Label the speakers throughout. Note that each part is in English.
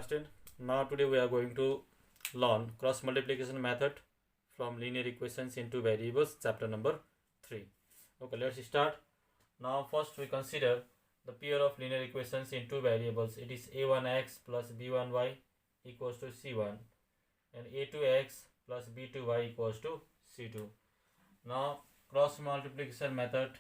Speaker 1: student. Now today we are going to learn cross multiplication method from linear equations into variables, chapter number 3. Okay, let's start. Now first we consider the pair of linear equations in two variables. It is a1x plus b1y equals to c1 and a2x plus b2y equals to c2. Now cross multiplication method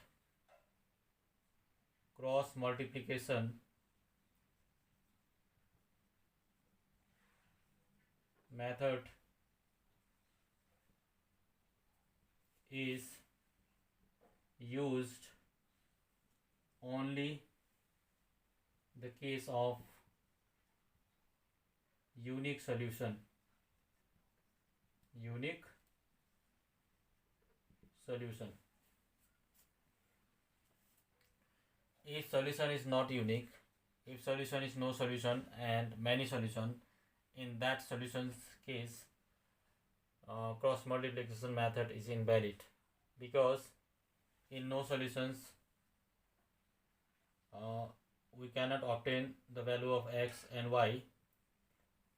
Speaker 1: is used only the case of unique solution. If solution is not unique, if solution is no solution and many solution, in that solution's case cross multiplication method is invalid, because in no solutions we cannot obtain the value of x and y,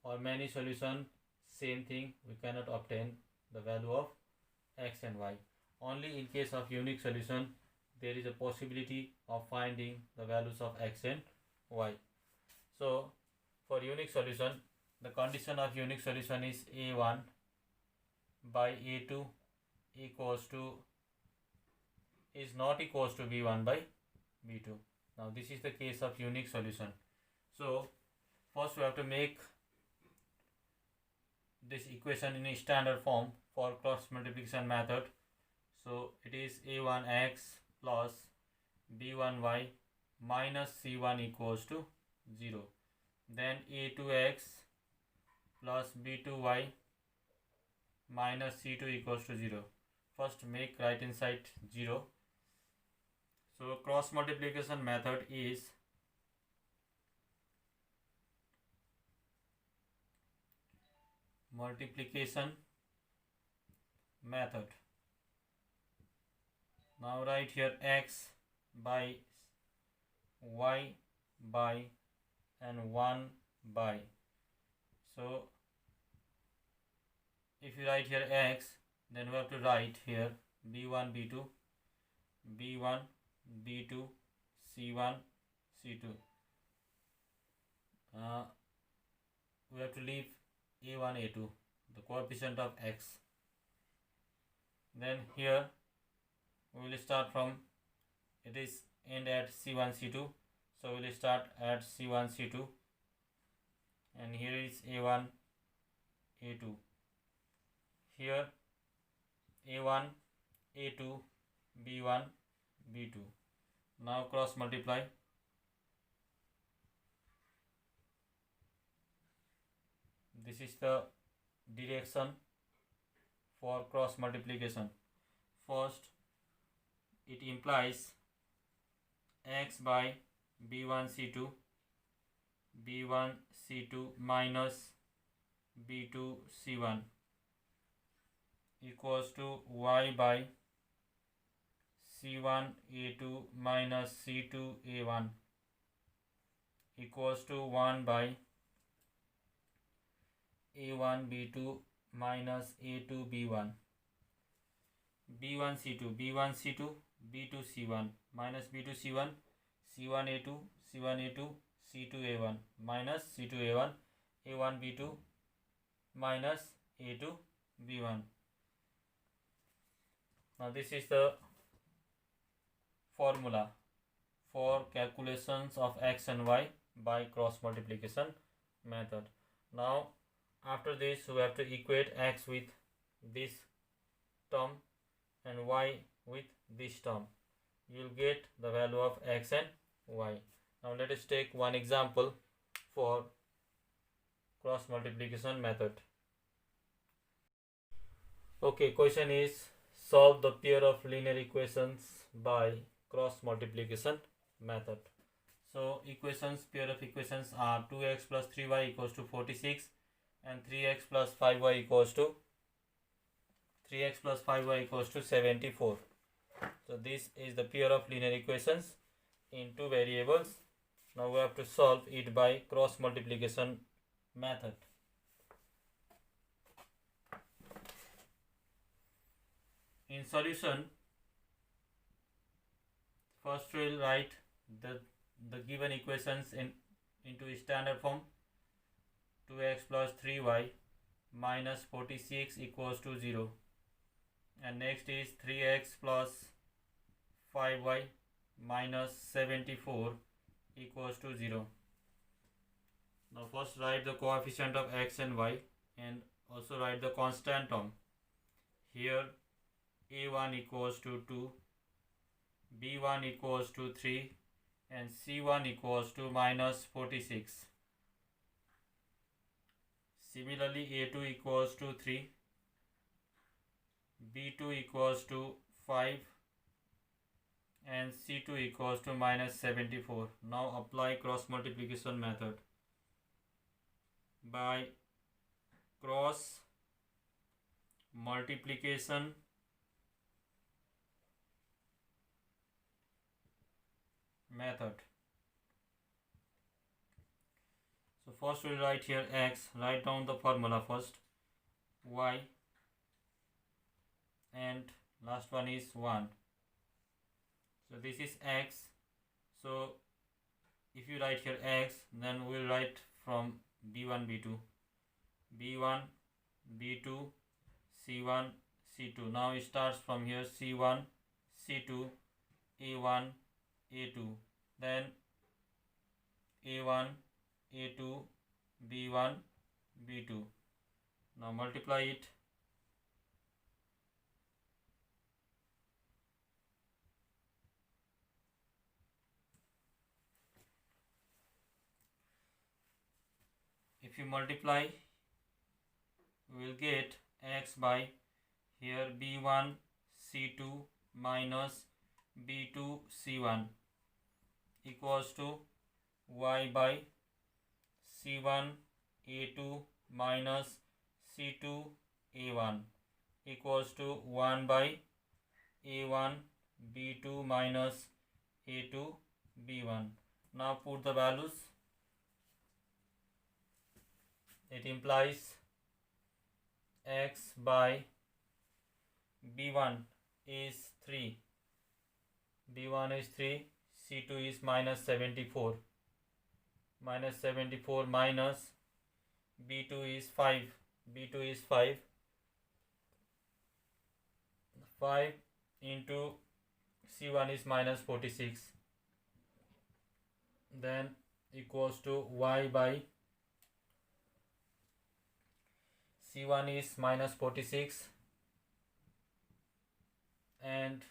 Speaker 1: or many solution same thing, we cannot obtain the value of x and y. Only in case of unique solution there is a possibility of finding the values of x and y. So for unique solution, the condition of unique solution is a1 by a2 is not equals to b1 by b2. Now this is the case of unique solution. So first we have to make this equation in a standard form for cross multiplication method. So it is a1x plus b1y minus c1 equals to 0. Then a2x plus b2y minus c2 equals to 0. First make right hand side 0. So cross multiplication method is multiplication method. Now write here x by y by and 1 by. So if you write here x, then we have to write here b1 b2 b1 b2 c1 c2. We have to leave a1 a2, the coefficient of x. Then here we will start from, it is end at c1 c2, so we will start at c1 c2, and here is a1 a2, here a1 a2 b1 b2. Now cross multiply. This is the direction for cross multiplication. First it implies x by b1 c2 minus b2 c1 equals to y by c1 a2 minus c2 a1 equals to 1 by a1 b2 minus a2 b1 b1 c2 b2 c1 minus b2 c1 c1 a2 c2 a1 minus c2 a1 a1 b2 minus a2 b1. Now this is the formula for calculations of x and y by cross multiplication method. Now after this we have to equate x with this term and y with this term. You will get the value of x and y. Now let us take one example for cross multiplication method. Okay, question is solve the pair of linear equations by cross multiplication method. So pair of equations are 2x plus 3y equals to 46 and 3x plus 5y equals to 74. So this is the pair of linear equations in two variables. Now we have to solve it by cross multiplication method. In solution, first we'll write the given equations into standard form. 2x plus 3y minus 46 equals to 0. And next is 3x plus 5y minus 74 equals to 0. Now first write the coefficient of x and y and also write the constant term. Here a1 equals to 2, b1 equals to 3 and c1 equals to minus 46. Similarly, a2 equals to 3, b2 equals to 5 and c2 equals to minus 74. Now apply cross multiplication method. By cross multiplication method. So first we'll write here x, write down the formula first, y, and last one is 1. So this is x. So if you write here x, then we'll write from b1, b2, b1, b2, c1, c2. Now it starts from here c1, c2, a1, a2, then a1, a2, b1, b2. Now multiply it. If you multiply, we will get x by here b1 c2 minus b2 c1 equals to y by c1 a2 minus c2 a1 equals to 1 by a1 b2 minus a2 b1. Now put the values. It implies x by b1 is 3, b1 is 3, c2 is minus 74, minus 74 minus b2 is 5, b2 is 5, 5 into c1 is minus 46, then equals to y by c1 is minus 46 and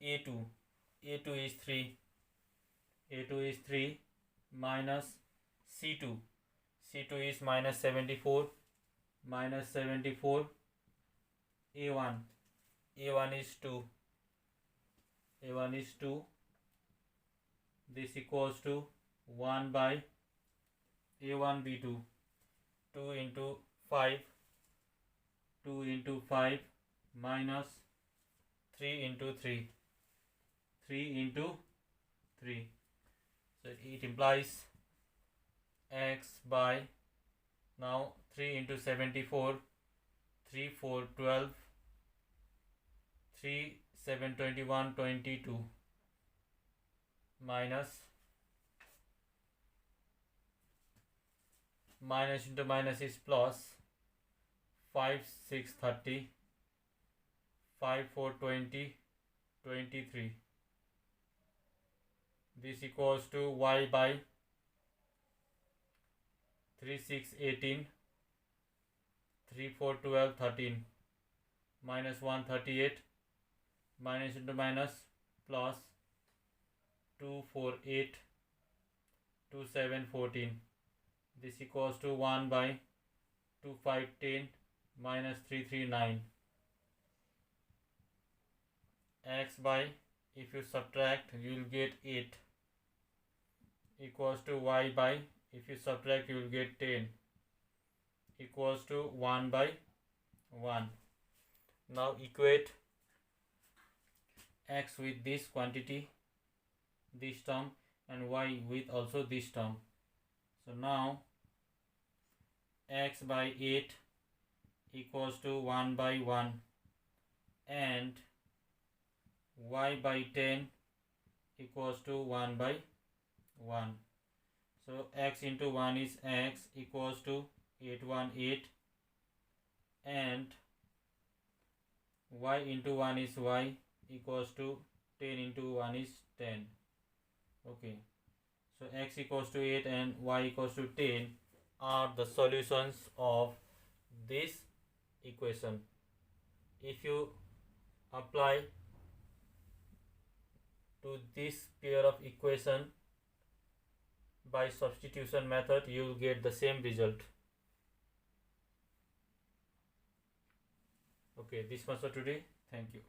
Speaker 1: a2 is 3, a2 is 3 minus c2 is minus 74, minus 74 a1 is 2, a1 is 2. This equals to 1 by a1 b2, 2 into 5, 2 into 5 minus 3 into 3, 3 into 3. So it implies x by, now 3 into 74, 3 4 12, 3 7 21 22 minus into minus is plus, 5 6 30, 5 4 20 23. This equals to y by 3 6 18, 3 4 12 13, minus 1 38, minus into minus plus 2 4 8, 2 7 14. This equals to 1 by 2 5 10 minus 3 3 9. X by, if you subtract, you will get 8 equals to y by, if you subtract, you will get 10 equals to 1 by 1. Now equate x with this quantity, this term, and y with also this term. So now x by 8 equals to 1 by 1 and y by 10 equals to 1 by 1. So x into 1 is x equals to 818 and y into 1 is y equals to 10 into 1 is 10. Okay, so x equals to 8 and y equals to 10 are the solutions of this equation. If you apply to this pair of equation by substitution method, you will get the same result. Okay, this much for today. Thank you.